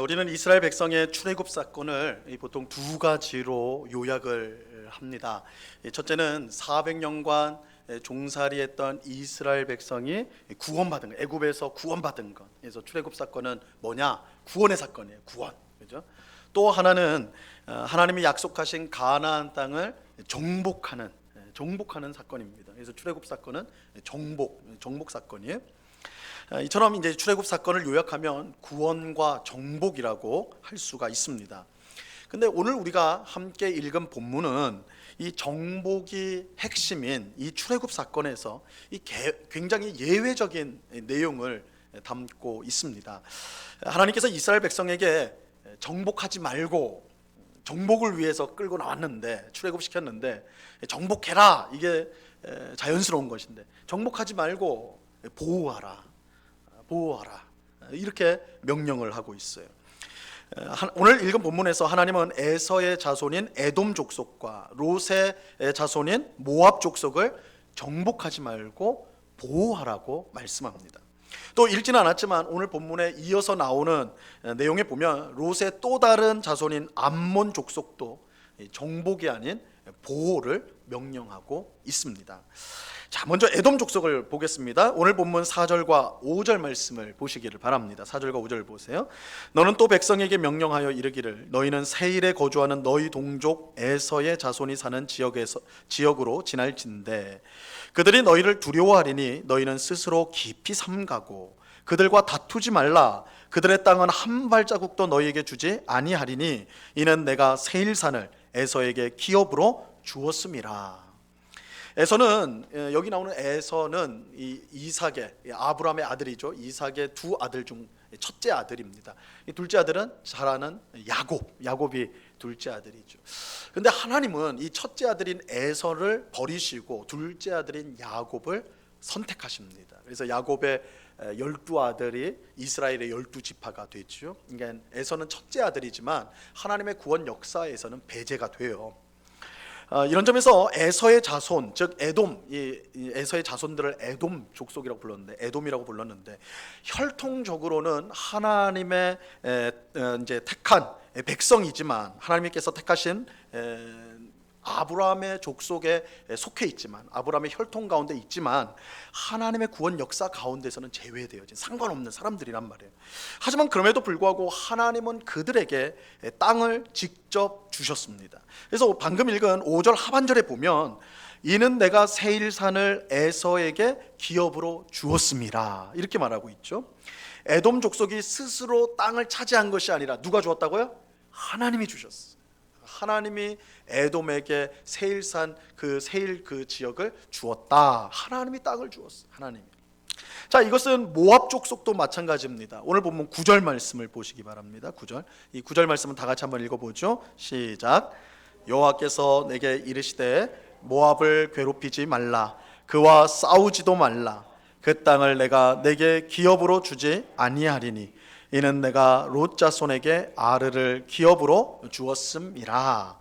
우리는 이스라엘 백성의 출애굽 사건을 보통 두 가지로 요약을 합니다. 첫째는 400년간 종살이했던 이스라엘 백성이 구원받은 것, 애굽에서 구원받은 것. 그래서 출애굽 사건은 뭐냐? 구원의 사건이에요. 구원. 그죠? 또 하나는 하나님이 약속하신 가나안 땅을 정복하는 사건입니다. 그래서 출애굽 사건은 정복 사건이에요. 이처럼 이제 출애굽 사건을 요약하면 구원과 정복이라고 할 수가 있습니다. 근데 오늘 우리가 함께 읽은 본문은 이 정복이 핵심인 이 출애굽 사건에서 굉장히 예외적인 내용을 담고 있습니다. 하나님께서 이스라엘 백성에게 정복하지 말고 정복을 위해서 끌고 나왔는데, 출애굽시켰는데 정복해라, 이게 자연스러운 것인데 정복하지 말고 보호하라 이렇게 명령을 하고 있어요. 오늘 읽은 본문에서 하나님은 에서의 자손인 에돔 족속과 롯의 자손인 모압 족속을 정복하지 말고 보호하라고 말씀합니다. 또 읽지는 않았지만 오늘 본문에 이어서 나오는 내용에 보면 롯의 또 다른 자손인 암몬 족속도 정복이 아닌 보호를 명령하고 있습니다. 자, 먼저 에돔 족속을 보겠습니다. 오늘 본문 4절과 5절 말씀을 보시기를 바랍니다. 4절과 5절 보세요. 너는 또 백성에게 명령하여 이르기를 너희는 세일에 거주하는 너희 동족 에서의 자손이 사는 지역으로 지날진대 그들이 너희를 두려워하리니 너희는 스스로 깊이 삼가고 그들과 다투지 말라. 그들의 땅은 한 발자국도 너희에게 주지 아니하리니 이는 내가 세일산을 에서에게 기업으로 주었음이라. 에서는, 여기 나오는 에서는 이삭의, 아브라함의 아들이죠. 이삭의 두 아들 중 첫째 아들입니다. 둘째 아들은 잘 아는 야곱이 둘째 아들이죠. 그런데 하나님은 이 첫째 아들인 에서를 버리시고 둘째 아들인 야곱을 선택하십니다. 그래서 야곱의 12아들이 이스라엘의 12지파가 되죠. 그러니까 에서는 첫째 아들이지만 하나님의 구원 역사에서는 배제가 돼요. 이런 점에서 에서의 자손, 즉 에돔, 에서의 자손들을 에돔 족속이라고 불렀는데, 에돔이라고 불렀는데, 혈통적으로는 하나님의 이제 택한 백성이지만, 하나님께서 택하신 아브라함의 족속에 속해 있지만, 아브라함의 혈통 가운데 있지만 하나님의 구원 역사 가운데서는 제외되어진 상관없는 사람들이란 말이에요. 하지만 그럼에도 불구하고 하나님은 그들에게 땅을 직접 주셨습니다. 그래서 방금 읽은 5절 하반절에 보면 이는 내가 세일산을 에서에게 기업으로 주었음이라 이렇게 말하고 있죠. 에돔 족속이 스스로 땅을 차지한 것이 아니라 누가 주었다고요? 하나님이 주셨어요. 하나님이 에돔에게 세일산 세일 지역을 주었다. 하나님이 땅을 주었어요. 하나님이. 자, 이것은 모압 족속도 마찬가지입니다. 오늘 본문 9절 말씀을 보시기 바랍니다. 9절. 이 9절 말씀은 다 같이 한번 읽어보죠. 시작. 여호와께서 내게 이르시되 모압을 괴롭히지 말라. 그와 싸우지도 말라. 그 땅을 내가 내게 기업으로 주지 아니하리니 이는 내가 롯 자손에게 아르를 기업으로 주었음이라.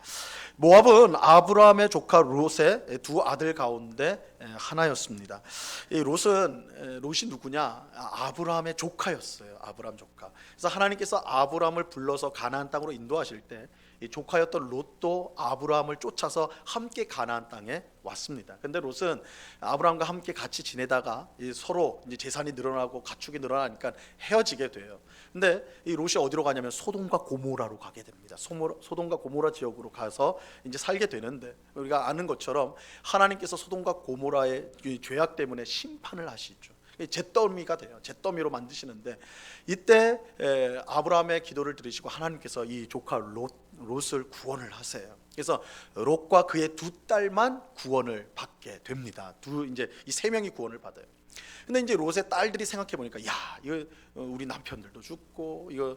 모압은 아브라함의 조카 롯의 두 아들 가운데 하나였습니다. 이 롯이 누구냐? 아브라함의 조카였어요. 아브라함 조카. 그래서 하나님께서 아브라함을 불러서 가나안 땅으로 인도하실 때 이 조카였던 롯도 아브라함을 쫓아서 함께 가나안 땅에 왔습니다. 근데 롯은 아브라함과 함께 같이 지내다가 서로 이제 재산이 늘어나고 가축이 늘어나니까 헤어지게 돼요. 근데 이 롯이 어디로 가냐면 소돔과 고모라로 가게 됩니다. 소돔과 고모라 지역으로 가서 이제 살게 되는데, 우리가 아는 것처럼 하나님께서 소돔과 고모라의 죄악 때문에 심판을 하시죠. 잿더미가 돼요. 잿더미로 만드시는데, 이때 아브라함의 기도를 들으시고 하나님께서 이 조카 롯을 구원을 하세요. 그래서 롯과 그의 두 딸만 구원을 받게 됩니다. 이제 이 세 명이 구원을 받아요. 근데 이제 롯의 딸들이 생각해 보니까, 야, 이거 우리 남편들도 죽고 이거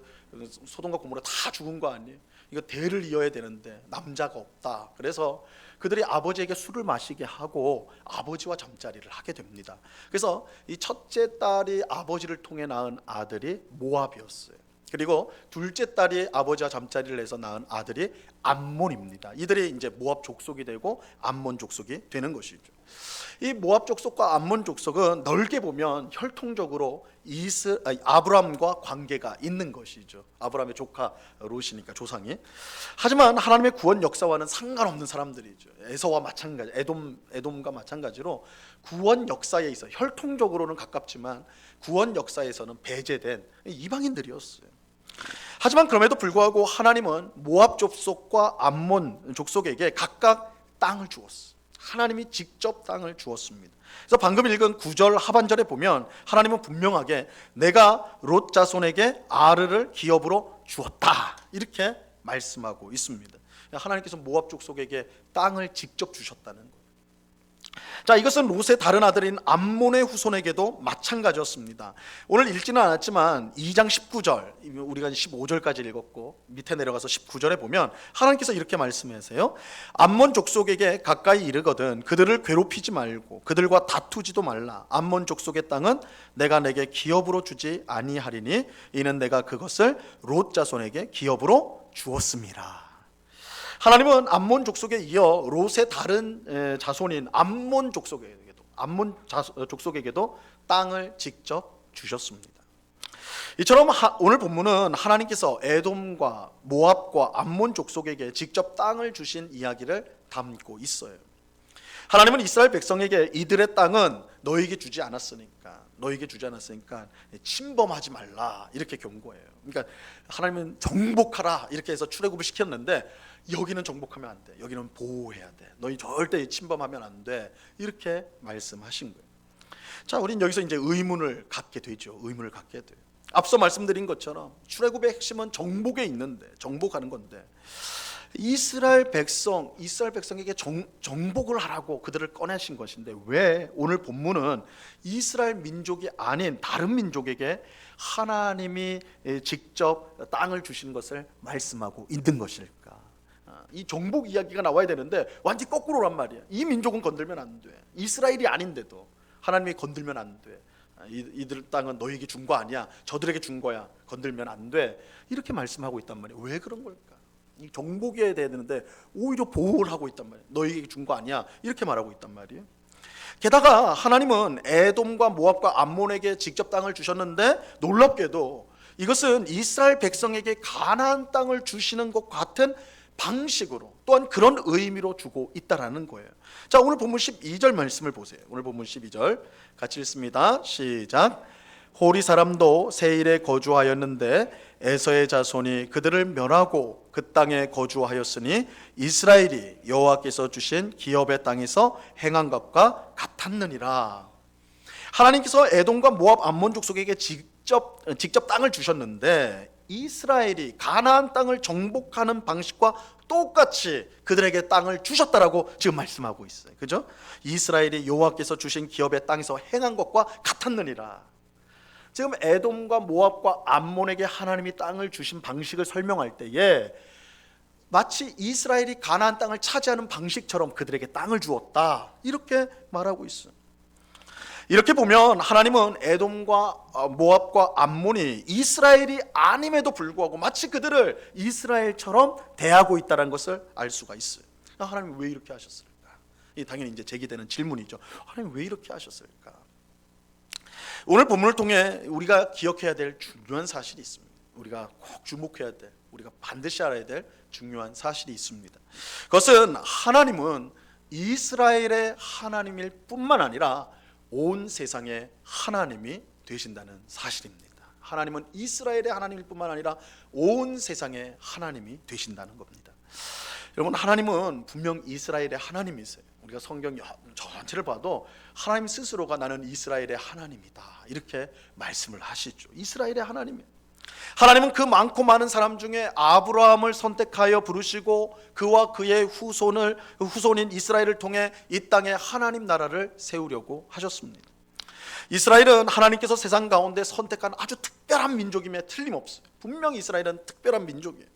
소돔과 고모라 다 죽은 거 아니에요? 이거 대를 이어야 되는데 남자가 없다. 그래서 그들이 아버지에게 술을 마시게 하고 아버지와 잠자리를 하게 됩니다. 그래서 이 첫째 딸이 아버지를 통해 낳은 아들이 모압이었어요. 그리고 둘째 딸이 아버지와 잠자리를 해서 낳은 아들이 암몬입니다. 이들이 이제 모압 족속이 되고 암몬 족속이 되는 것이죠. 이 모압 족속과 암몬 족속은 넓게 보면 혈통적으로 아브라함과 관계가 있는 것이죠. 아브라함의 조카 롯이니까 조상이. 하지만 하나님의 구원 역사와는 상관없는 사람들이죠. 에서와 마찬가지, 에돔과 마찬가지로 구원 역사에 있어 혈통적으로는 가깝지만 구원 역사에서는 배제된 이방인들이었어요. 하지만 그럼에도 불구하고 하나님은 모압 족속과 암몬 족속에게 각각 땅을 주었어요. 하나님이 직접 땅을 주었습니다. 그래서 방금 읽은 9절 하반절에 보면 하나님은 분명하게 내가 롯 자손에게 아르를 기업으로 주었다 이렇게 말씀하고 있습니다. 하나님께서 모압 족속에게 땅을 직접 주셨다는 거예요. 자, 이것은 롯의 다른 아들인 암몬의 후손에게도 마찬가지였습니다. 오늘 읽지는 않았지만 2장 19절, 우리가 15절까지 읽었고 밑에 내려가서 19절에 보면 하나님께서 이렇게 말씀하세요. 암몬 족속에게 가까이 이르거든 그들을 괴롭히지 말고 그들과 다투지도 말라. 암몬 족속의 땅은 내가 내게 기업으로 주지 아니하리니 이는 내가 그것을 롯 자손에게 기업으로 주었음이라. 하나님은 암몬 족속에 이어 롯의 다른 자손인 암몬 족속에게도 땅을 직접 주셨습니다. 이처럼 오늘 본문은 하나님께서 에돔과 모압과 암몬 족속에게 직접 땅을 주신 이야기를 담고 있어요. 하나님은 이스라엘 백성에게 이들의 땅은 너에게 주지 않았으니까 침범하지 말라 이렇게 경고해요. 그러니까 하나님은 정복하라 이렇게 해서 출애굽을 시켰는데 여기는 정복하면 안 돼. 여기는 보호해야 돼. 너희 절대 침범하면 안 돼. 이렇게 말씀하신 거예요. 자, 우린 여기서 이제 의문을 갖게 되죠. 앞서 말씀드린 것처럼 출애굽의 핵심은 정복에 있는데 정복하는 건데 이스라엘 백성에게 정복을 하라고 그들을 꺼내신 것인데 왜 오늘 본문은 이스라엘 민족이 아닌 다른 민족에게 하나님이 직접 땅을 주신 것을 말씀하고 있는 것일까? 이 정복 이야기가 나와야 되는데 완전히 거꾸로란 말이야. 이 민족은 건들면 안 돼. 이스라엘이 아닌데도 하나님이 건들면 안 돼. 이들 땅은 너에게 준 거 아니야. 저들에게 준 거야. 건들면 안 돼. 이렇게 말씀하고 있단 말이야. 왜 그런 걸까? 이 정복해야 되는데 오히려 보호를 하고 있단 말이야. 너에게 준 거 아니야. 이렇게 말하고 있단 말이에요. 게다가 하나님은 에돔과 모압과 암몬에게 직접 땅을 주셨는데 놀랍게도 이것은 이스라엘 백성에게 가나안 땅을 주시는 것 같은 방식으로 또한 그런 의미로 주고 있다라는 거예요. 자, 오늘 본문 12절 말씀을 보세요. 오늘 본문 12절 같이 읽습니다. 시작. 호리 사람도 세일에 거주하였는데 에서의 자손이 그들을 멸하고 그 땅에 거주하였으니 이스라엘이 여호와께서 주신 기업의 땅에서 행한 것과 같았느니라. 하나님께서 에돔과 모압 암몬 족속에게 직접 땅을 주셨는데 이스라엘이 가나안 땅을 정복하는 방식과 똑같이 그들에게 땅을 주셨다라고 지금 말씀하고 있어요. 그죠? 이스라엘이 여호와께서 주신 기업의 땅에서 행한 것과 같았느니라. 지금 에돔과 모압과 암몬에게 하나님이 땅을 주신 방식을 설명할 때에 마치 이스라엘이 가나안 땅을 차지하는 방식처럼 그들에게 땅을 주었다 이렇게 말하고 있어요. 이렇게 보면 하나님은 에돔과 모압과 암몬이 이스라엘이 아님에도 불구하고 마치 그들을 이스라엘처럼 대하고 있다는 것을 알 수가 있어요. 하나님 왜 이렇게 하셨을까? 당연히 이제 제기되는 질문이죠. 하나님 왜 이렇게 하셨을까? 오늘 본문을 통해 우리가 기억해야 될 중요한 사실이 있습니다. 우리가 꼭 주목해야 될, 우리가 반드시 알아야 될 중요한 사실이 있습니다. 그것은 하나님은 이스라엘의 하나님일 뿐만 아니라 온 세상의 하나님이 되신다는 사실입니다. 하나님은 이스라엘의 하나님일 뿐만 아니라 온 세상의 하나님이 되신다는 겁니다. 여러분, 하나님은 분명 이스라엘의 하나님이세요. 우리가 성경 전체를 봐도 하나님 스스로가 나는 이스라엘의 하나님이다 이렇게 말씀을 하시죠. 이스라엘의 하나님이에요. 하나님은 그 많고 많은 사람 중에 아브라함을 선택하여 부르시고 그와 그의 후손인 이스라엘을 통해 이 땅에 하나님 나라를 세우려고 하셨습니다. 이스라엘은 하나님께서 세상 가운데 선택한 아주 특별한 민족임에 틀림없어요. 분명히 이스라엘은 특별한 민족이에요.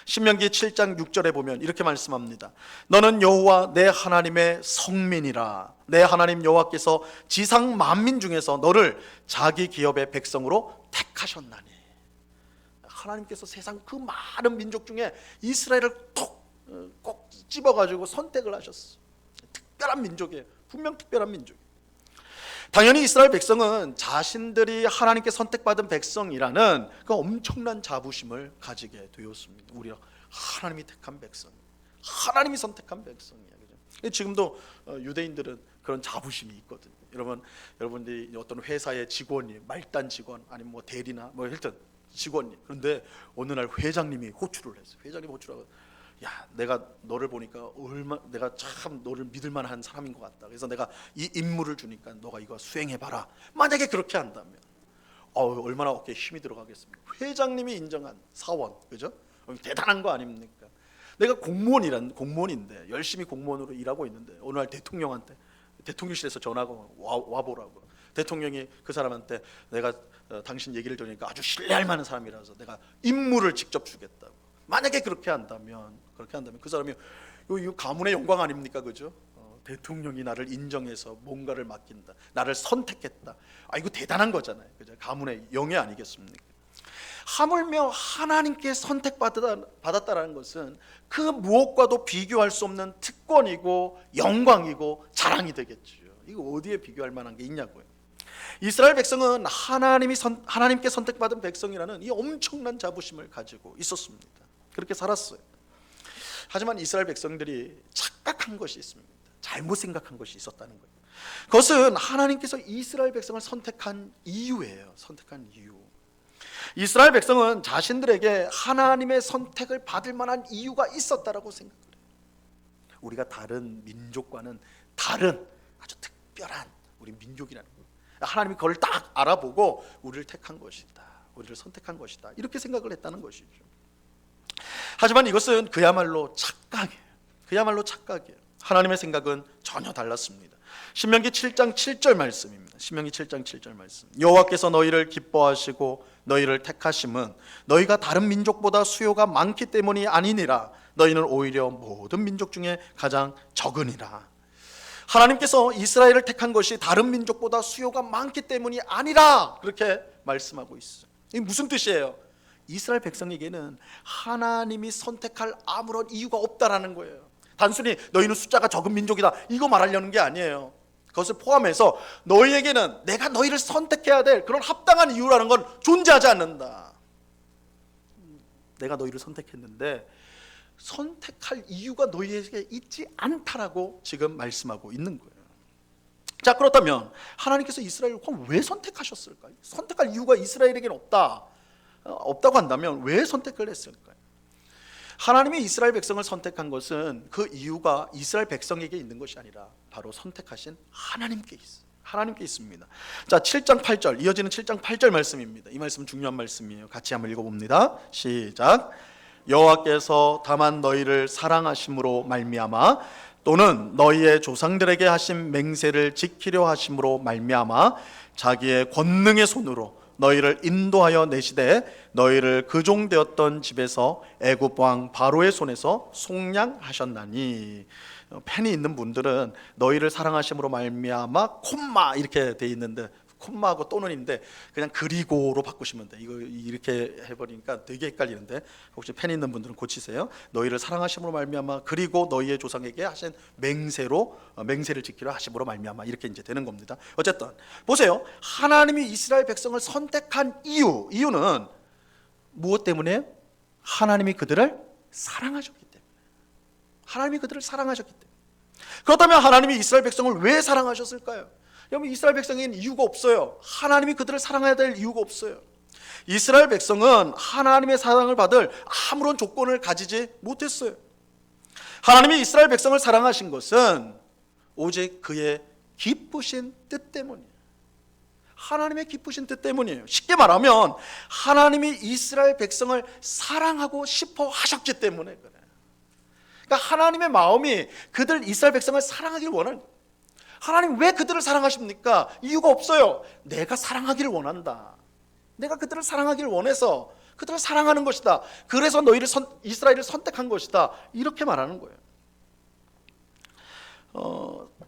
신명기 7장 6절에 보면 이렇게 말씀합니다. 너는 여호와 내 하나님의 성민이라. 내 하나님 여호와께서 지상 만민 중에서 너를 자기 기업의 백성으로 택하셨나니. 하나님께서 세상 그 많은 민족 중에 이스라엘을 꼭 집어가지고 선택을 하셨어. 특별한 민족이에요. 분명 특별한 민족이에요. 당연히 이스라엘 백성은 자신들이 하나님께 선택받은 백성이라는 그 엄청난 자부심을 가지게 되었습니다. 우리가 하나님이 택한 백성, 하나님이 선택한 백성이야. 그죠? 지금도 유대인들은 그런 자부심이 있거든요. 여러분들이 어떤 회사의 직원이, 말단 직원 아니면 뭐 대리나 뭐 일단 직원이, 그런데 어느 날 회장님이 호출을 했어요. 회장님 호출하고, 야, 내가 너를 보니까 내가 참 너를 믿을 만한 사람인 것 같다. 그래서 내가 이 임무를 주니까 너가 이거 수행해 봐라. 만약에 그렇게 한다면 얼마나 어깨에 힘이 들어가겠습니까? 회장님이 인정한 사원, 그죠? 대단한 거 아닙니까? 내가 공무원인데 열심히 공무원으로 일하고 있는데 어느 날 대통령한테 대통령실에서 전화가 와보라고. 대통령이 그 사람한테 내가 당신 얘기를 들으니까 아주 신뢰할 만한 사람이라서 내가 임무를 직접 주겠다고. 만약에 그렇게 한다면 그 사람이 이 가문의 영광 아닙니까, 그죠? 대통령이 나를 인정해서 뭔가를 맡긴다, 나를 선택했다. 이거 대단한 거잖아요, 그죠? 가문의 영예 아니겠습니까? 하물며 하나님께 선택받았다라는 것은 그 무엇과도 비교할 수 없는 특권이고 영광이고 자랑이 되겠죠. 이거 어디에 비교할 만한 게 있냐고요. 이스라엘 백성은 하나님께 선택받은 백성이라는 이 엄청난 자부심을 가지고 있었습니다. 그렇게 살았어요. 하지만 이스라엘 백성들이 착각한 것이 있습니다. 잘못 생각한 것이 있었다는 거예요. 그것은 하나님께서 이스라엘 백성을 선택한 이유예요. 선택한 이유. 이스라엘 백성은 자신들에게 하나님의 선택을 받을 만한 이유가 있었다라고 생각을 해요. 우리가 다른 민족과는 다른 아주 특별한 우리 민족이라는 거예요. 하나님이 그걸 딱 알아보고 우리를 택한 것이다, 우리를 선택한 것이다, 이렇게 생각을 했다는 것이죠. 하지만 이것은 그야말로 착각이에요. 하나님의 생각은 전혀 달랐습니다. 신명기 7장 7절 말씀입니다. 신명기 7장 7절 말씀. 여호와께서 너희를 기뻐하시고 너희를 택하심은 너희가 다른 민족보다 수요가 많기 때문이 아니니라. 너희는 오히려 모든 민족 중에 가장 적으니라. 하나님께서 이스라엘을 택한 것이 다른 민족보다 수요가 많기 때문이 아니라, 그렇게 말씀하고 있어요. 이게 무슨 뜻이에요? 이스라엘 백성에게는 하나님이 선택할 아무런 이유가 없다라는 거예요. 단순히 너희는 숫자가 적은 민족이다, 이거 말하려는 게 아니에요. 그것을 포함해서 너희에게는 내가 너희를 선택해야 될 그런 합당한 이유라는 건 존재하지 않는다. 내가 너희를 선택했는데 선택할 이유가 너희에게 있지 않다라고 지금 말씀하고 있는 거예요. 자, 그렇다면 하나님께서 이스라엘을 왜 선택하셨을까요? 선택할 이유가 이스라엘에게는 없다고 한다면 왜 선택을 했을까요? 하나님이 이스라엘 백성을 선택한 것은 그 이유가 이스라엘 백성에게 있는 것이 아니라 바로 선택하신 하나님께 있습니다. 자, 7장 8절, 이어지는 7장 8절 말씀입니다. 이 말씀은 중요한 말씀이에요. 같이 한번 읽어봅니다. 시작. 여호와께서 다만 너희를 사랑하심으로 말미암아 또는 너희의 조상들에게 하신 맹세를 지키려 하심으로 말미암아 자기의 권능의 손으로 너희를 인도하여 내시되 너희를 그종되었던 집에서 애굽 왕 바로의 손에서 속량하셨나니. 펜이 있는 분들은 너희를 사랑하심으로 말미암아 콤마 이렇게 돼 있는데, 콤마하고 또는인데 그냥 그리고로 바꾸시면 돼. 이거 이렇게 해버리니까 되게 헷갈리는데 혹시 펜 있는 분들은 고치세요. 너희를 사랑하심으로 말미암아 그리고 너희의 조상에게 하신 맹세를 지키려 하심으로 말미암아, 이렇게 이제 되는 겁니다. 어쨌든 보세요. 하나님이 이스라엘 백성을 선택한 이유는 무엇 때문에? 하나님이 그들을 사랑하셨기 때문에. 하나님이 그들을 사랑하셨기 때문에. 그렇다면 하나님이 이스라엘 백성을 왜 사랑하셨을까요? 여러분, 이스라엘 백성에게는 이유가 없어요. 하나님이 그들을 사랑해야 될 이유가 없어요. 이스라엘 백성은 하나님의 사랑을 받을 아무런 조건을 가지지 못했어요. 하나님이 이스라엘 백성을 사랑하신 것은 오직 그의 기쁘신 뜻 때문이에요. 하나님의 기쁘신 뜻 때문이에요. 쉽게 말하면 하나님이 이스라엘 백성을 사랑하고 싶어 하셨기 때문에 그래요. 그러니까 하나님의 마음이 이스라엘 백성을 사랑하기를 원하는 거예요. 하나님 왜 그들을 사랑하십니까? 이유가 없어요. 내가 사랑하기를 원한다. 내가 그들을 사랑하기를 원해서 그들을 사랑하는 것이다. 그래서 이스라엘을 선택한 것이다. 이렇게 말하는 거예요.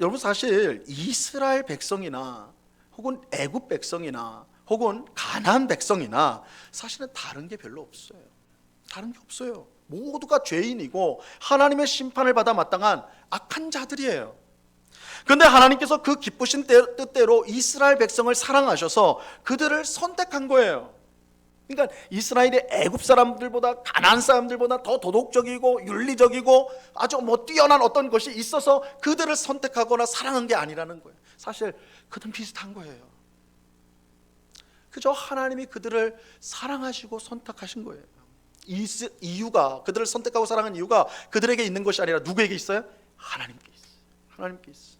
여러분, 사실 이스라엘 백성이나 혹은 애굽 백성이나 혹은 가나안 백성이나 사실은 다른 게 별로 없어요. 다른 게 없어요. 모두가 죄인이고 하나님의 심판을 받아 마땅한 악한 자들이에요. 그런데 하나님께서 그 기쁘신 뜻대로 이스라엘 백성을 사랑하셔서 그들을 선택한 거예요. 그러니까 이스라엘이 애굽 사람들보다 가나안 사람들보다 더 도덕적이고 윤리적이고 아주 뛰어난 어떤 것이 있어서 그들을 선택하거나 사랑한 게 아니라는 거예요. 사실 그들은 비슷한 거예요. 그저 하나님이 그들을 사랑하시고 선택하신 거예요. 이유가, 그들을 선택하고 사랑한 이유가 그들에게 있는 것이 아니라 누구에게 있어요? 하나님께 있어요. 하나님께 있어요.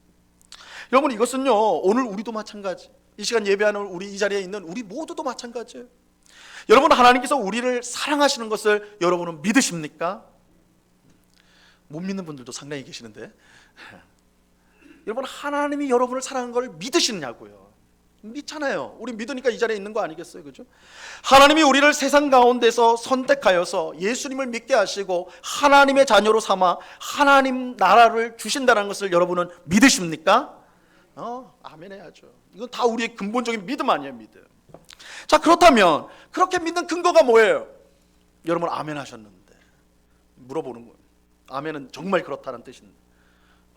여러분, 이것은요, 오늘 우리도 마찬가지. 이 시간 예배하는 우리, 이 자리에 있는 우리 모두도 마찬가지예요. 여러분, 하나님께서 우리를 사랑하시는 것을 여러분은 믿으십니까? 못 믿는 분들도 상당히 계시는데, 여러분, 하나님이 여러분을 사랑하는 걸 믿으시느냐고요. 믿잖아요. 우리 믿으니까 이 자리에 있는 거 아니겠어요? 그죠? 하나님이 우리를 세상 가운데서 선택하여서 예수님을 믿게 하시고 하나님의 자녀로 삼아 하나님 나라를 주신다는 것을 여러분은 믿으십니까? 아멘 해야죠. 이건 다 우리의 근본적인 믿음 아니에요, 믿음. 자, 그렇다면 그렇게 믿는 근거가 뭐예요? 여러분 아멘 하셨는데 물어보는 거예요. 아멘은 정말 그렇다는 뜻인데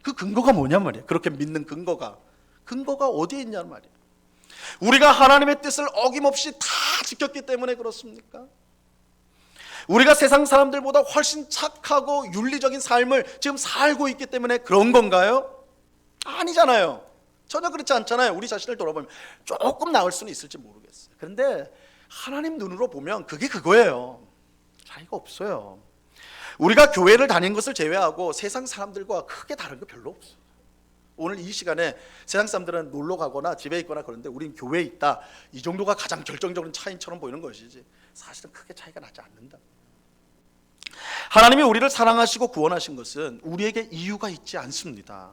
그 근거가 뭐냔 말이에요. 그렇게 믿는 근거가 어디에 있냐는 말이에요. 우리가 하나님의 뜻을 어김없이 다 지켰기 때문에 그렇습니까? 우리가 세상 사람들보다 훨씬 착하고 윤리적인 삶을 지금 살고 있기 때문에 그런 건가요? 아니잖아요. 전혀 그렇지 않잖아요. 우리 자신을 돌아보면 조금 나을 수는 있을지 모르겠어요. 그런데 하나님 눈으로 보면 그게 그거예요. 차이가 없어요. 우리가 교회를 다닌 것을 제외하고 세상 사람들과 크게 다른 거 별로 없어요. 오늘 이 시간에 세상 사람들은 놀러 가거나 집에 있거나 그러는데 우린 교회에 있다, 이 정도가 가장 결정적인 차이처럼 보이는 것이지 사실은 크게 차이가 나지 않는다. 하나님이 우리를 사랑하시고 구원하신 것은 우리에게 이유가 있지 않습니다.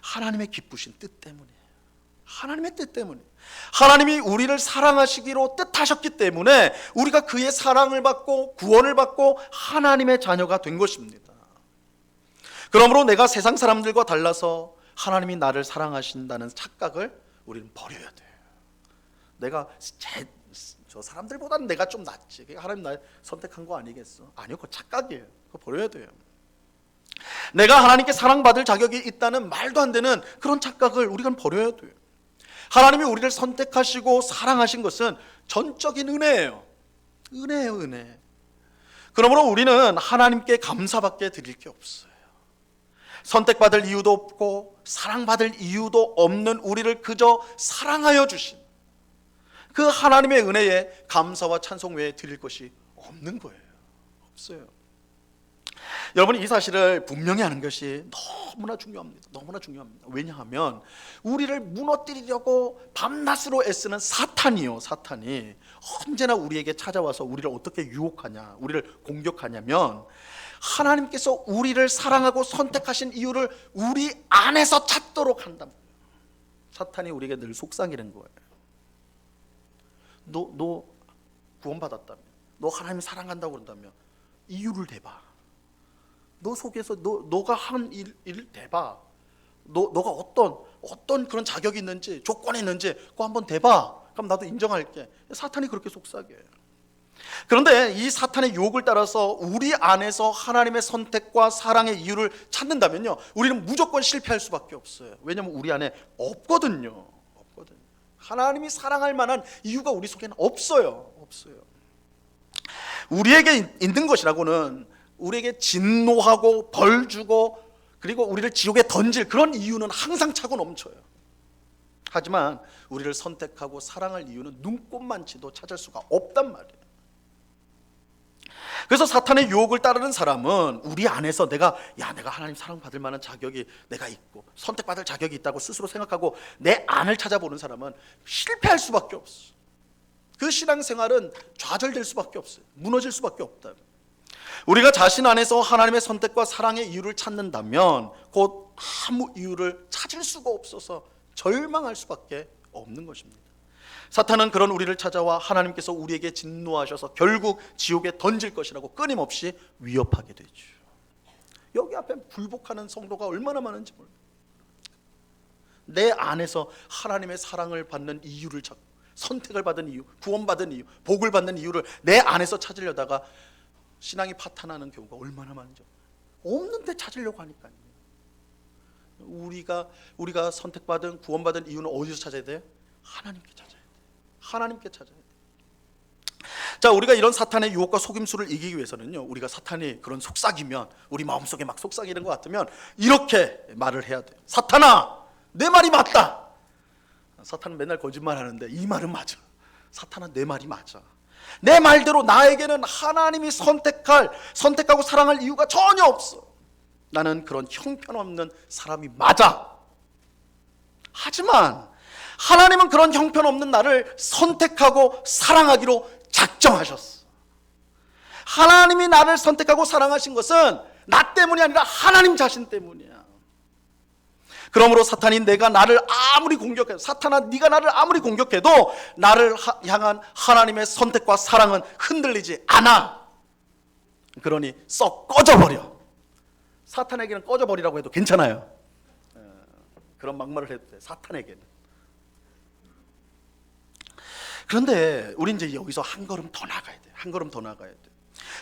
하나님의 기쁘신 뜻 때문이에요. 하나님의 뜻 때문에, 하나님이 우리를 사랑하시기로 뜻하셨기 때문에 우리가 그의 사랑을 받고 구원을 받고 하나님의 자녀가 된 것입니다. 그러므로 내가 세상 사람들과 달라서 하나님이 나를 사랑하신다는 착각을 우리는 버려야 돼요. 내가 저 사람들보다는 내가 좀 낫지, 하나님 날 선택한 거 아니겠어? 아니요, 그거 착각이에요. 그거 버려야 돼요. 내가 하나님께 사랑받을 자격이 있다는 말도 안 되는 그런 착각을 우리가 버려야 돼요. 하나님이 우리를 선택하시고 사랑하신 것은 전적인 은혜예요. 은혜예요, 은혜. 그러므로 우리는 하나님께 감사밖에 드릴 게 없어요. 선택받을 이유도 없고 사랑받을 이유도 없는 우리를 그저 사랑하여 주신 그 하나님의 은혜에 감사와 찬송 외에 드릴 것이 없는 거예요. 없어요. 여러분, 이 사실을 분명히 아는 것이 너무나 중요합니다. 너무나 중요합니다. 왜냐하면 우리를 무너뜨리려고 밤낮으로 애쓰는 사탄이 언제나 우리에게 찾아와서 우리를 어떻게 유혹하냐, 우리를 공격하냐면 하나님께서 우리를 사랑하고 선택하신 이유를 우리 안에서 찾도록 한다. 사탄이 우리에게 늘 속삭이는 거예요. 너 구원받았다며, 너 하나님 사랑한다고 그런다며 이유를 대봐. 너 속에서 너가 한 일을 대봐. 너가 어떤 그런 자격이 있는지, 조건이 있는지 그거 한번 대봐. 그럼 나도 인정할게. 사탄이 그렇게 속삭여요. 그런데 이 사탄의 유혹을 따라서 우리 안에서 하나님의 선택과 사랑의 이유를 찾는다면요, 우리는 무조건 실패할 수밖에 없어요. 왜냐하면 우리 안에 없거든요. 하나님이 사랑할 만한 이유가 우리 속에는 없어요. 우리에게 있는 것이라고는 우리에게 진노하고 벌 주고 그리고 우리를 지옥에 던질 그런 이유는 항상 차고 넘쳐요. 하지만 우리를 선택하고 사랑할 이유는 눈꼽만치도 찾을 수가 없단 말이에요. 그래서 사탄의 유혹을 따르는 사람은 우리 안에서 내가 하나님 사랑받을 만한 자격이 내가 있고 선택받을 자격이 있다고 스스로 생각하고 내 안을 찾아보는 사람은 실패할 수밖에 없어. 그 신앙생활은 좌절될 수밖에 없어요. 무너질 수밖에 없다. 우리가 자신 안에서 하나님의 선택과 사랑의 이유를 찾는다면 곧 아무 이유를 찾을 수가 없어서 절망할 수밖에 없는 것입니다. 사탄은 그런 우리를 찾아와 하나님께서 우리에게 진노하셔서 결국 지옥에 던질 것이라고 끊임없이 위협하게 되죠. 여기 앞에 불복하는 성도가 얼마나 많은지 몰라요. 내 안에서 하나님의 사랑을 받는 이유를 찾고 선택을 받은 이유, 구원받은 이유, 복을 받는 이유를 내 안에서 찾으려다가 신앙이 파탄나는 경우가 얼마나 많은지. 없는데 찾으려고 하니까요. 우리가 선택받은 구원받은 이유는 어디서 찾아야 돼요? 하나님께 찾아야 돼요. 하나님께 찾아야 돼요. 자, 우리가 이런 사탄의 유혹과 속임수를 이기기 위해서는요, 우리가 사탄이 그런 속삭이면, 우리 마음속에 막 속삭이는 것 같으면 이렇게 말을 해야 돼요. 사탄아, 내 말이 맞다. 사탄은 맨날 거짓말 하는데 이 말은 맞아. 사탄아, 내 말이 맞아. 내 말대로 나에게는 하나님이 선택하고 사랑할 이유가 전혀 없어. 나는 그런 형편없는 사람이 맞아. 하지만 하나님은 그런 형편없는 나를 선택하고 사랑하기로 작정하셨어. 하나님이 나를 선택하고 사랑하신 것은 나 때문이 아니라 하나님 자신 때문이야. 그러므로 사탄이 나를 아무리 공격해도, 사탄아 네가 나를 아무리 공격해도 나를 향한 하나님의 선택과 사랑은 흔들리지 않아. 그러니 썩 꺼져버려. 사탄에게는 꺼져버리라고 해도 괜찮아요. 그런 막말을 해도 돼, 사탄에게는. 그런데 우리 이제 여기서 한 걸음 더 나가야 돼. 한 걸음 더 나가야 돼.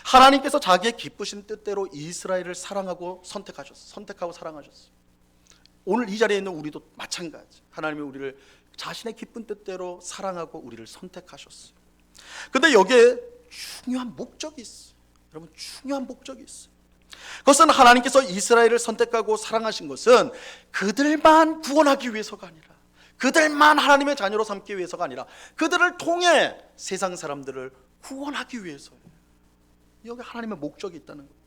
하나님께서 자기의 기쁘신 뜻대로 이스라엘을 사랑하고 선택하고 사랑하셨어. 오늘 이 자리에 있는 우리도 마찬가지. 하나님이 우리를 자신의 기쁜 뜻대로 사랑하고 우리를 선택하셨어요. 근데 여기에 중요한 목적이 있어요. 여러분, 중요한 목적이 있어요. 그것은 하나님께서 이스라엘을 선택하고 사랑하신 것은 그들만 구원하기 위해서가 아니라, 그들만 하나님의 자녀로 삼기 위해서가 아니라 그들을 통해 세상 사람들을 구원하기 위해서예요. 여기 하나님의 목적이 있다는 거예요.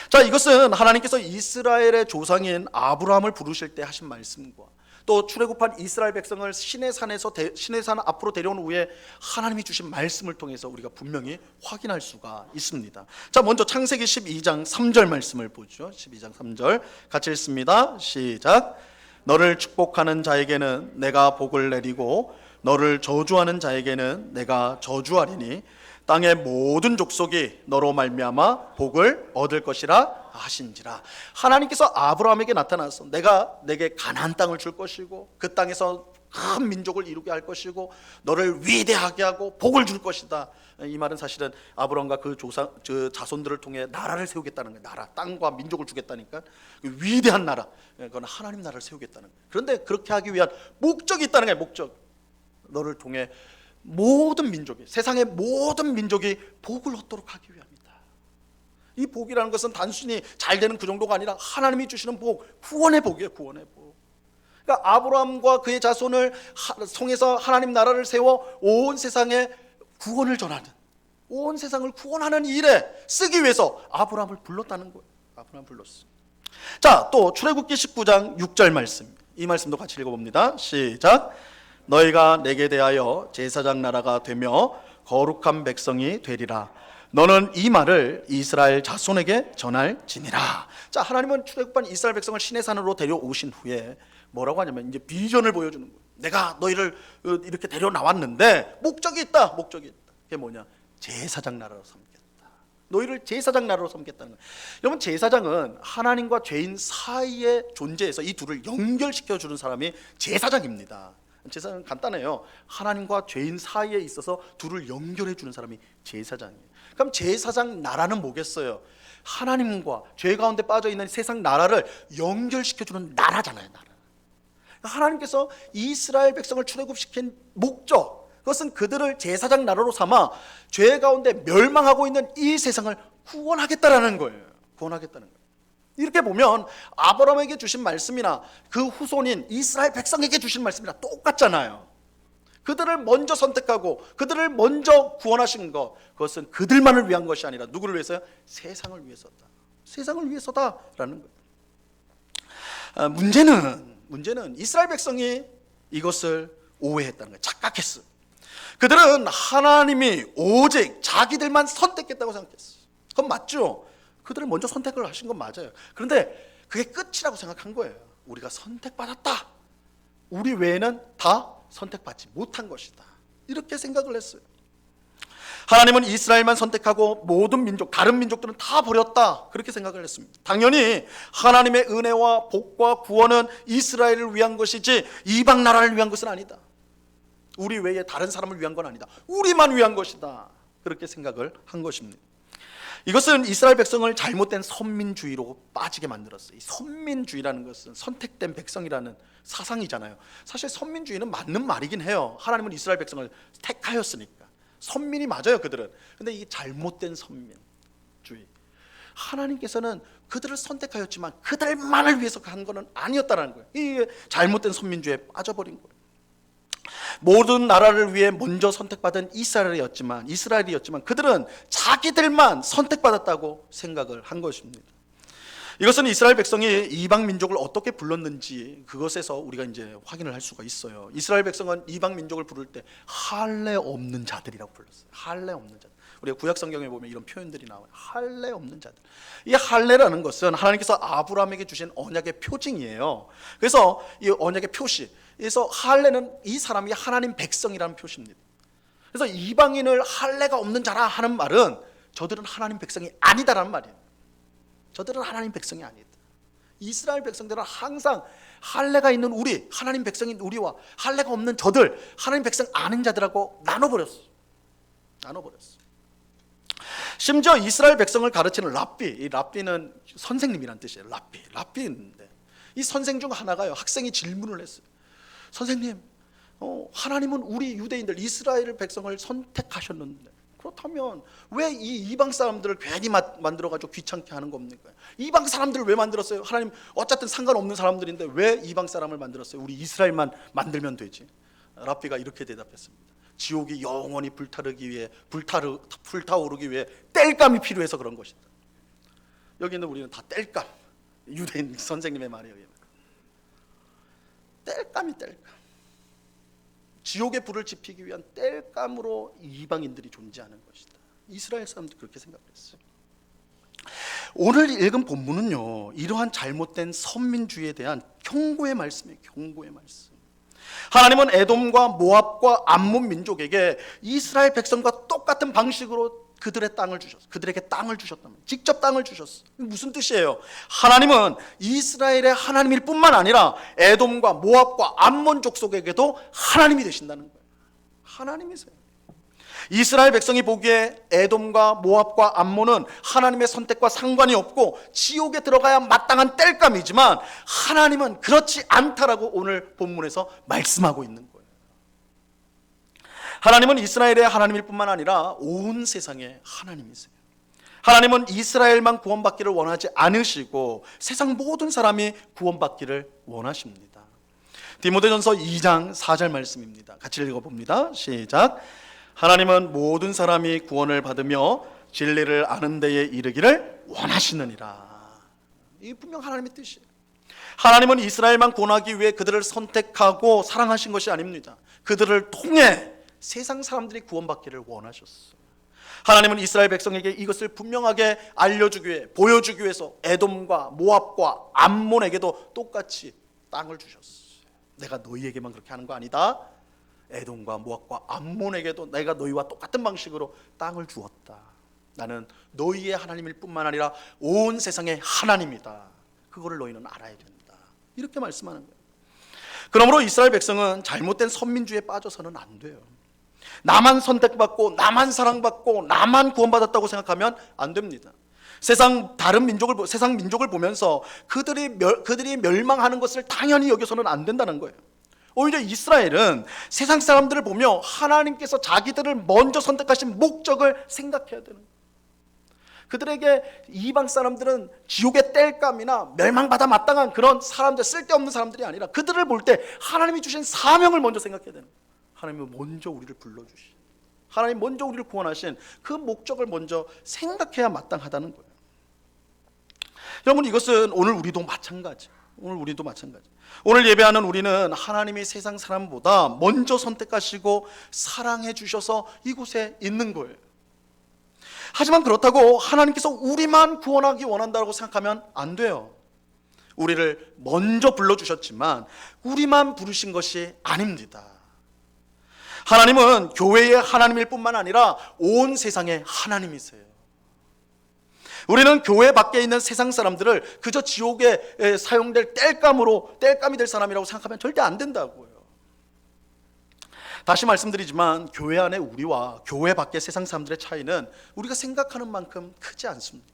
자, 이것은 하나님께서 이스라엘의 조상인 아브라함을 부르실 때 하신 말씀과 또 출애굽한 이스라엘 백성을 시내 산 앞으로 데려온 후에 하나님이 주신 말씀을 통해서 우리가 분명히 확인할 수가 있습니다. 자, 먼저 창세기 12장 3절 말씀을 보죠. 12장 3절 같이 읽습니다. 시작. 너를 축복하는 자에게는 내가 복을 내리고 너를 저주하는 자에게는 내가 저주하리니 땅의 모든 족속이 너로 말미암아 복을 얻을 것이라 하신지라. 하나님께서 아브라함에게 나타나서 내가 내게 가나안 땅을 줄 것이고 그 땅에서 큰 민족을 이루게 할 것이고 너를 위대하게 하고 복을 줄 것이다. 이 말은 사실은 아브라함과 그 자손들을 통해 나라를 세우겠다는 거예요. 나라, 땅과 민족을 주겠다니까. 위대한 나라, 그건 하나님 나라를 세우겠다는 거예요. 그런데 그렇게 하기 위한 목적이 있다는 거예요. 목적. 너를 통해 모든 민족이, 세상의 모든 민족이 복을 얻도록 하기 위함이다. 이 복이라는 것은 단순히 잘 되는 그 정도가 아니라 하나님이 주시는 복, 구원의 복이에요. 구원의 복. 그러니까 아브라함과 그의 자손을 통해서 하나님 나라를 세워 온 세상에 구원을 전하는, 온 세상을 구원하는 일에 쓰기 위해서 아브라함을 불렀다는 거예요. 아브라함 불렀어. 자, 또 출애굽기 19장 6절 말씀, 이 말씀도 같이 읽어봅니다. 시작. 너희가 내게 대하여 제사장 나라가 되며 거룩한 백성이 되리라. 너는 이 말을 이스라엘 자손에게 전할지니라. 자, 하나님은 출애굽한 이스라엘 백성을 시내산으로 데려오신 후에 뭐라고 하냐면 이제 비전을 보여주는 거예요. 내가 너희를 이렇게 데려 나왔는데 목적이 있다. 목적이 있다. 그게 뭐냐? 제사장 나라로 삼겠다. 너희를 제사장 나라로 삼겠다는 거예요. 여러분, 제사장은 하나님과 죄인 사이의 존재에서 이 둘을 연결시켜 주는 사람이 제사장입니다. 제사장은 간단해요. 하나님과 죄인 사이에 있어서 둘을 연결해 주는 사람이 제사장이에요. 그럼 제사장 나라는 뭐겠어요? 하나님과 죄 가운데 빠져 있는 세상 나라를 연결시켜 주는 나라잖아요. 나라. 하나님께서 이스라엘 백성을 출애굽시킨 목적, 그것은 그들을 제사장 나라로 삼아 죄 가운데 멸망하고 있는 이 세상을 구원하겠다라는 거예요. 구원하겠다는 거예요. 이렇게 보면 아브라함에게 주신 말씀이나 그 후손인 이스라엘 백성에게 주신 말씀이나 똑같잖아요. 그들을 먼저 선택하고 그들을 먼저 구원하신 것, 그것은 그들만을 위한 것이 아니라 누구를 위해서요? 세상을 위해서다. 세상을 위해서다라는 거예요. 문제는 이스라엘 백성이 이것을 오해했다는 거예요. 착각했어요. 그들은 하나님이 오직 자기들만 선택했다고 생각했어요. 그건 맞죠? 그들을 먼저 선택을 하신 건 맞아요. 그런데 그게 끝이라고 생각한 거예요. 우리가 선택받았다. 우리 외에는 다 선택받지 못한 것이다. 이렇게 생각을 했어요. 하나님은 이스라엘만 선택하고 모든 민족, 다른 민족들은 다 버렸다. 그렇게 생각을 했습니다. 당연히 하나님의 은혜와 복과 구원은 이스라엘을 위한 것이지 이방 나라를 위한 것은 아니다. 우리 외에 다른 사람을 위한 건 아니다. 우리만 위한 것이다. 그렇게 생각을 한 것입니다. 이것은 이스라엘 백성을 잘못된 선민주의로 빠지게 만들었어요. 이 선민주의라는 것은 선택된 백성이라는 사상이잖아요. 사실 선민주의는 맞는 말이긴 해요. 하나님은 이스라엘 백성을 택하였으니까 선민이 맞아요, 그들은. 근데 이게 잘못된 선민주의. 하나님께서는 그들을 선택하였지만 그들만을 위해서 한 것은 아니었다는 거예요. 이게 잘못된 선민주의에 빠져버린 거예요. 모든 나라를 위해 먼저 선택받은 이스라엘이었지만 그들은 자기들만 선택받았다고 생각을 한 것입니다. 이것은 이스라엘 백성이 이방 민족을 어떻게 불렀는지 그것에서 우리가 이제 확인을 할 수가 있어요. 이스라엘 백성은 이방 민족을 부를 때 할례 없는 자들이라고 불렀어요. 할례 없는 자들. 우리가 구약 성경에 보면 이런 표현들이 나와요. 할례 없는 자들. 이 할례라는 것은 하나님께서 아브라함에게 주신 언약의 표징이에요. 그래서 이 언약의 표시. 그래서 할례는 이 사람이 하나님 백성이라는 표시입니다. 그래서 이방인을 할례가 없는 자라 하는 말은 저들은 하나님 백성이 아니다라는 말이에요. 저들은 하나님 백성이 아니다. 이스라엘 백성들은 항상 할례가 있는 우리, 하나님 백성인 우리와 할례가 없는 저들, 하나님 백성 아닌 자들하고 나눠버렸어. 심지어 이스라엘 백성을 가르치는 랍비, 이 랍비는 선생님이란 뜻이에요. 랍비인데 이 선생 중 하나가요, 학생이 질문을 했어요. 선생님, 하나님은 우리 유대인들 이스라엘 백성을 선택하셨는데 그렇다면 왜 이 이방 사람들을 괜히 만들어가지고 귀찮게 하는 겁니까? 이방 사람들을 왜 만들었어요? 하나님 어쨌든 상관없는 사람들인데 왜 이방 사람을 만들었어요? 우리 이스라엘만 만들면 되지. 랍비가 이렇게 대답했습니다. 지옥이 영원히 불타오르기 위해 땔감이 필요해서 그런 것이다. 여기 있는 우리는 다 땔감, 유대인 선생님의 말이에요. 땔감이 지옥의 불을 지피기 위한 땔감으로 이방인들이 존재하는 것이다. 이스라엘 사람들이 그렇게 생각했어요. 오늘 읽은 본문은요, 이러한 잘못된 선민주의에 대한 경고의 말씀이에요. 경고의 말씀. 하나님은 에돔과 모압과 암몬 민족에게 이스라엘 백성과 똑같은 방식으로 그들에게 땅을 주셨단 말이에요. 직접 땅을 주셨어. 무슨 뜻이에요? 하나님은 이스라엘의 하나님일 뿐만 아니라 에돔과 모압과 암몬 족속에게도 하나님이 되신다는 거예요. 하나님이세요. 이스라엘 백성이 보기에 에돔과 모압과 암몬은 하나님의 선택과 상관이 없고 지옥에 들어가야 마땅한 땔감이지만 하나님은 그렇지 않다라고 오늘 본문에서 말씀하고 있는 거예요. 하나님은 이스라엘의 하나님일 뿐만 아니라 온 세상의 하나님이세요. 하나님은 이스라엘만 구원받기를 원하지 않으시고 세상 모든 사람이 구원받기를 원하십니다. 디모데전서 2장 4절 말씀입니다. 같이 읽어봅니다. 시작. 하나님은 모든 사람이 구원을 받으며 진리를 아는 데에 이르기를 원하시느니라. 이게 분명 하나님의 뜻이에요. 하나님은 이스라엘만 구원하기 위해 그들을 선택하고 사랑하신 것이 아닙니다. 그들을 통해 세상 사람들이 구원받기를 원하셨어요. 하나님은 이스라엘 백성에게 이것을 분명하게 알려주기 위해, 보여주기 위해서 에돔과 모압과 암몬에게도 똑같이 땅을 주셨어요. 내가 너희에게만 그렇게 하는 거 아니다. 에돔과 모압과 암몬에게도 내가 너희와 똑같은 방식으로 땅을 주었다. 나는 너희의 하나님일 뿐만 아니라 온 세상의 하나님이다. 그거를 너희는 알아야 된다. 이렇게 말씀하는 거예요. 그러므로 이스라엘 백성은 잘못된 선민주의에 빠져서는 안 돼요. 나만 선택받고 나만 사랑받고 나만 구원받았다고 생각하면 안 됩니다. 세상 민족을 보면서 그들이 멸망하는 것을 당연히 여겨서는 안 된다는 거예요. 오히려 이스라엘은 세상 사람들을 보며 하나님께서 자기들을 먼저 선택하신 목적을 생각해야 되는 거예요. 그들에게 이방 사람들은 지옥의 땔감이나 멸망받아 마땅한 그런 사람들, 쓸데없는 사람들이 아니라 그들을 볼 때 하나님이 주신 사명을 먼저 생각해야 되는 거예요. 하나님은 먼저 우리를 불러주신, 하나님 먼저 우리를 구원하신 그 목적을 먼저 생각해야 마땅하다는 거예요. 여러분, 이것은 오늘 우리도 마찬가지. 오늘 예배하는 우리는 하나님이 세상 사람보다 먼저 선택하시고 사랑해 주셔서 이곳에 있는 거예요. 하지만 그렇다고 하나님께서 우리만 구원하기 원한다고 생각하면 안 돼요. 우리를 먼저 불러주셨지만 우리만 부르신 것이 아닙니다. 하나님은 교회의 하나님일 뿐만 아니라 온 세상의 하나님이세요. 우리는 교회 밖에 있는 세상 사람들을 그저 지옥에 사용될 땔감이 될 사람이라고 생각하면 절대 안 된다고요. 다시 말씀드리지만 교회 안에 우리와 교회 밖의 세상 사람들의 차이는 우리가 생각하는 만큼 크지 않습니다.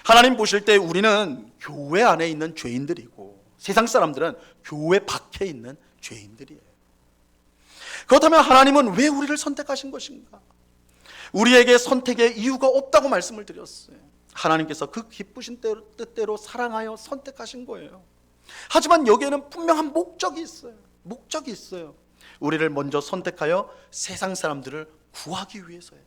하나님 보실 때 우리는 교회 안에 있는 죄인들이고 세상 사람들은 교회 밖에 있는 죄인들이에요. 그렇다면 하나님은 왜 우리를 선택하신 것인가? 우리에게 선택의 이유가 없다고 말씀을 드렸어요. 하나님께서 그 기쁘신 뜻대로 사랑하여 선택하신 거예요. 하지만 여기에는 분명한 목적이 있어요. 목적이 있어요. 우리를 먼저 선택하여 세상 사람들을 구하기 위해서예요.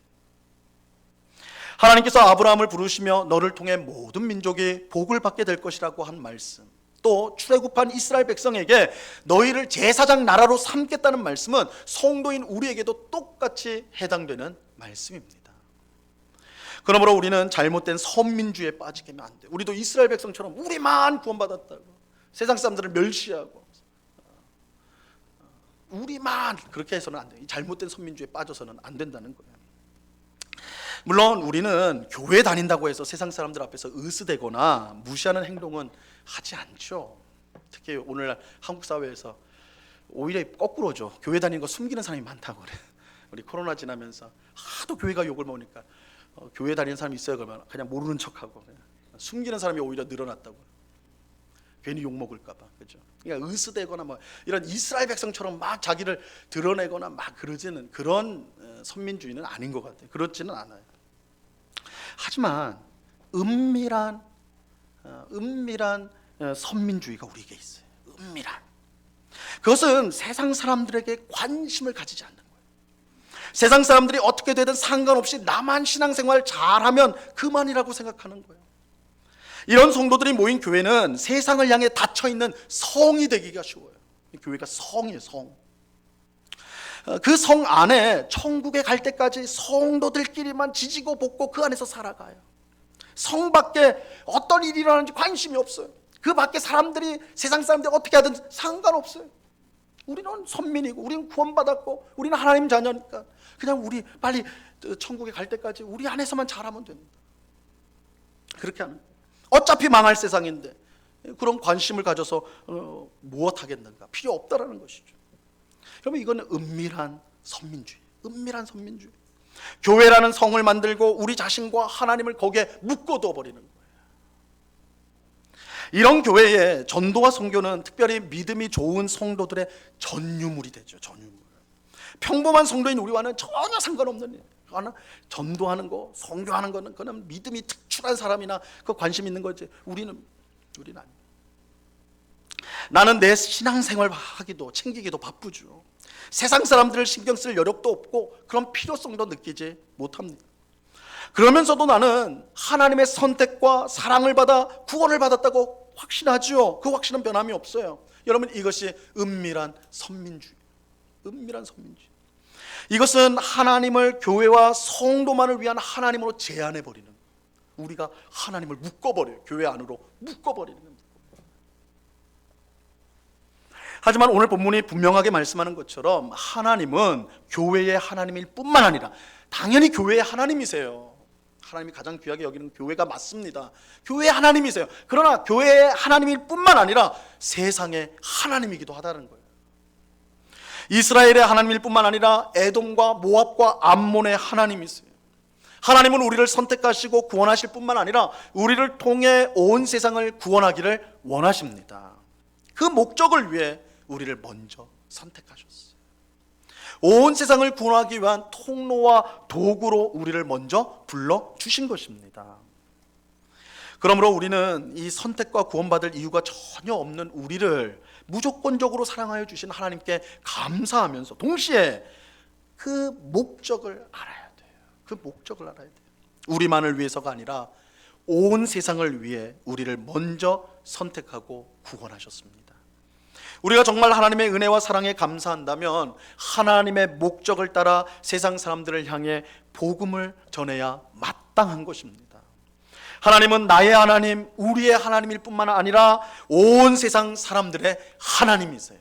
하나님께서 아브라함을 부르시며 너를 통해 모든 민족이 복을 받게 될 것이라고 한 말씀, 또 출애굽한 이스라엘 백성에게 너희를 제사장 나라로 삼겠다는 말씀은 성도인 우리에게도 똑같이 해당되는 말씀입니다. 그러므로 우리는 잘못된 선민주의에 빠지게 하면 안 돼요. 우리도 이스라엘 백성처럼 우리만 구원받았다고 세상 사람들을 멸시하고 우리만 그렇게 해서는 안 돼요. 이 잘못된 선민주의에 빠져서는 안 된다는 거예요. 물론 우리는 교회 다닌다고 해서 세상 사람들 앞에서 으스대거나 무시하는 행동은 하지 않죠. 특히 오늘날 한국 사회에서 오히려 거꾸로죠. 교회 다니는 거 숨기는 사람이 많다고 그래. 우리 코로나 지나면서 하도 교회가 욕을 먹으니까 교회 다니는 사람이 있어요 그러면 그냥 모르는 척하고 그냥 숨기는 사람이 오히려 늘어났다고. 괜히 욕 먹을까 봐. 그죠? 그러니까 으스대거나 뭐 이런 이스라엘 백성처럼 막 자기를 드러내거나 막 그러지는 그런 선민주의는 아닌 것 같아요. 그렇지는 않아요. 하지만 은밀한 선민주의가 우리에게 있어요. 은밀한. 그것은 세상 사람들에게 관심을 가지지 않는 거예요. 세상 사람들이 어떻게 되든 상관없이 나만 신앙생활 잘하면 그만이라고 생각하는 거예요. 이런 성도들이 모인 교회는 세상을 향해 닫혀있는 성이 되기가 쉬워요. 교회가 성이에요. 성. 그 성 안에 천국에 갈 때까지 성도들끼리만 지지고 볶고 그 안에서 살아가요. 성 밖에 어떤 일이 일어나는지 관심이 없어요. 그 밖에 사람들이 세상 사람들이 어떻게 하든 상관없어요. 우리는 선민이고 우리는 구원받았고 우리는 하나님 자녀니까 그냥 우리 빨리 천국에 갈 때까지 우리 안에서만 잘하면 됩니다. 그렇게 하는 거예요. 어차피 망할 세상인데 그런 관심을 가져서 무엇 하겠는가? 필요 없다라는 것이죠. 그러면 이거는 은밀한 선민주의. 은밀한 선민주의. 교회라는 성을 만들고 우리 자신과 하나님을 거기에 묶어둬 버리는 거예요. 이런 교회에 전도와 선교는 특별히 믿음이 좋은 성도들의 전유물이 되죠. 전유물. 평범한 성도인 우리와는 전혀 상관없는 일. 하나 전도하는 거, 선교하는 거는 그는 믿음이 특출한 사람이나 그 관심 있는 거지. 우리는 아니에요. 나는 내 신앙생활 하기도 챙기기도 바쁘죠. 세상 사람들을 신경 쓸 여력도 없고 그런 필요성도 느끼지 못합니다. 그러면서도 나는 하나님의 선택과 사랑을 받아 구원을 받았다고 확신하죠. 그 확신은 변함이 없어요. 여러분, 이것이 은밀한 선민주의. 은밀한 선민주의. 이것은 하나님을 교회와 성도만을 위한 하나님으로 제한해버리는 거예요. 우리가 하나님을 묶어버려요. 교회 안으로 묶어버리는 겁니다. 하지만 오늘 본문이 분명하게 말씀하는 것처럼 하나님은 교회의 하나님일 뿐만 아니라 당연히 교회의 하나님이세요. 하나님이 가장 귀하게 여기는 교회가 맞습니다. 교회의 하나님이세요. 그러나 교회의 하나님일 뿐만 아니라 세상의 하나님이기도 하다는 거예요. 이스라엘의 하나님일 뿐만 아니라 에돔과 모압과 암몬의 하나님이세요. 하나님은 우리를 선택하시고 구원하실 뿐만 아니라 우리를 통해 온 세상을 구원하기를 원하십니다. 그 목적을 위해 우리를 먼저 선택하셨어요. 온 세상을 구원하기 위한 통로와 도구로 우리를 먼저 불러주신 것입니다. 그러므로 우리는 이 선택과 구원받을 이유가 전혀 없는 우리를 무조건적으로 사랑하여 주신 하나님께 감사하면서 동시에 그 목적을 알아야 돼요. 그 목적을 알아야 돼요. 우리만을 위해서가 아니라 온 세상을 위해 우리를 먼저 선택하고 구원하셨습니다. 우리가 정말 하나님의 은혜와 사랑에 감사한다면 하나님의 목적을 따라 세상 사람들을 향해 복음을 전해야 마땅한 것입니다. 하나님은 나의 하나님, 우리의 하나님일 뿐만 아니라 온 세상 사람들의 하나님이세요.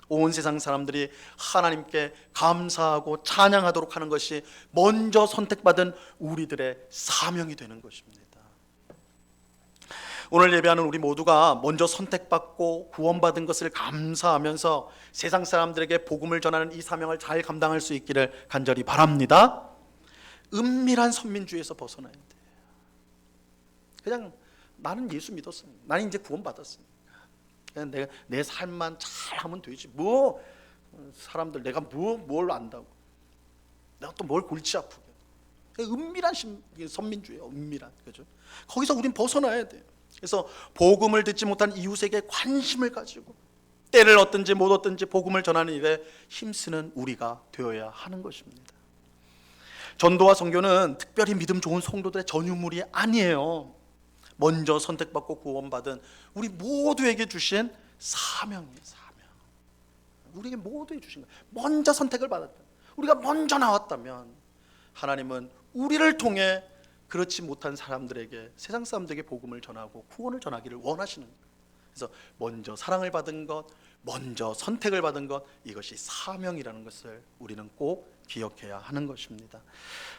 온 세상 사람들이 하나님께 감사하고 찬양하도록 하는 것이 먼저 선택받은 우리들의 사명이 되는 것입니다. 오늘 예배하는 우리 모두가 먼저 선택받고 구원받은 것을 감사하면서 세상 사람들에게 복음을 전하는 이 사명을 잘 감당할 수 있기를 간절히 바랍니다. 은밀한 선민주의에서 벗어나야 돼. 그냥 나는 예수 믿었으니까, 나는 이제 구원받았으니까 그냥 내가 내 삶만 잘하면 되지. 뭐 사람들 내가 뭘 안다고, 내가 또 뭘 골치 아프게. 은밀한 선민주의예요. 은밀한, 그죠? 거기서 우린 벗어나야 돼요. 그래서 복음을 듣지 못한 이웃에게 관심을 가지고 때를 얻든지 못 얻든지 복음을 전하는 일에 힘쓰는 우리가 되어야 하는 것입니다. 전도와 선교는 특별히 믿음 좋은 성도들의 전유물이 아니에요. 먼저 선택받고 구원받은 우리 모두에게 주신 사명이에요. 사명. 우리에게 모두에 주신 거예요. 먼저 선택을 받았다, 우리가 먼저 나왔다면 하나님은 우리를 통해 그렇지 못한 사람들에게, 세상 사람들에게 복음을 전하고 구원을 전하기를 원하시는 거예요. 그래서 먼저 사랑을 받은 것, 먼저 선택을 받은 것, 이것이 사명이라는 것을 우리는 꼭 기억해야 하는 것입니다.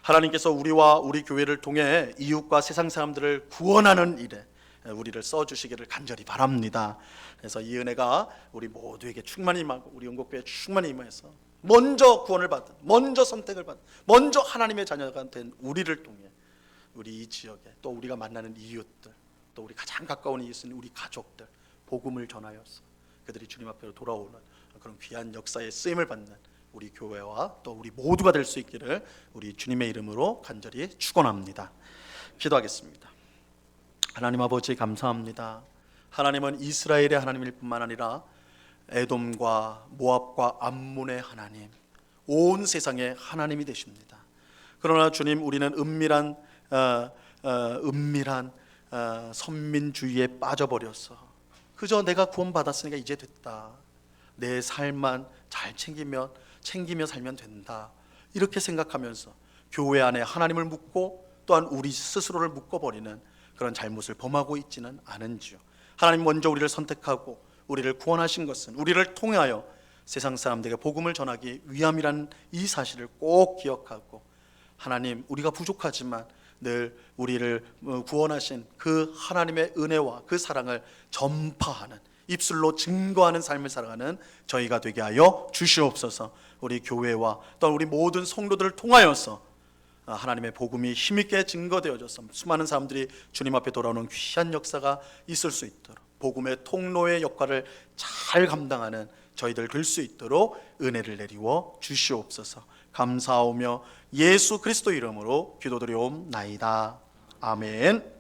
하나님께서 우리와 우리 교회를 통해 이웃과 세상 사람들을 구원하는 일에 우리를 써주시기를 간절히 바랍니다. 그래서 이 은혜가 우리 모두에게 충만히 임하고 우리 영국교회에 충만히 임해서 먼저 구원을 받은, 먼저 선택을 받은, 먼저 하나님의 자녀가 된 우리를 통해 우리 이 지역에, 또 우리가 만나는 이웃들, 또 우리 가장 가까운 이웃은 우리 가족들, 복음을 전하여서 그들이 주님 앞으로 돌아오는 그런 귀한 역사에 쓰임을 받는 우리 교회와 또 우리 모두가 될 수 있기를 우리 주님의 이름으로 간절히 축원합니다. 기도하겠습니다. 하나님 아버지, 감사합니다. 하나님은 이스라엘의 하나님일 뿐만 아니라 에돔과 모압과 암몬의 하나님, 온 세상의 하나님이 되십니다. 그러나 주님, 우리는 은밀한 선민주의에 빠져버려서 그저 내가 구원받았으니까 이제 됐다, 내 삶만 잘 챙기며 살면 된다, 이렇게 생각하면서 교회 안에 하나님을 묻고 또한 우리 스스로를 묶어버리는 그런 잘못을 범하고 있지는 않은지요. 하나님 먼저 우리를 선택하고 우리를 구원하신 것은 우리를 통하여 세상 사람들에게 복음을 전하기 위함이라는 이 사실을 꼭 기억하고, 하나님, 우리가 부족하지만 늘 우리를 구원하신 그 하나님의 은혜와 그 사랑을 전파하는, 입술로 증거하는 삶을 살아가는 저희가 되게 하여 주시옵소서. 우리 교회와 또 우리 모든 성도들을 통하여서 하나님의 복음이 힘있게 증거되어져서 수많은 사람들이 주님 앞에 돌아오는 귀한 역사가 있을 수 있도록, 복음의 통로의 역할을 잘 감당하는 저희들 될 수 있도록 은혜를 내리워 주시옵소서. 감사하오며 예수 그리스도 이름으로 기도드리옵나이다. 아멘.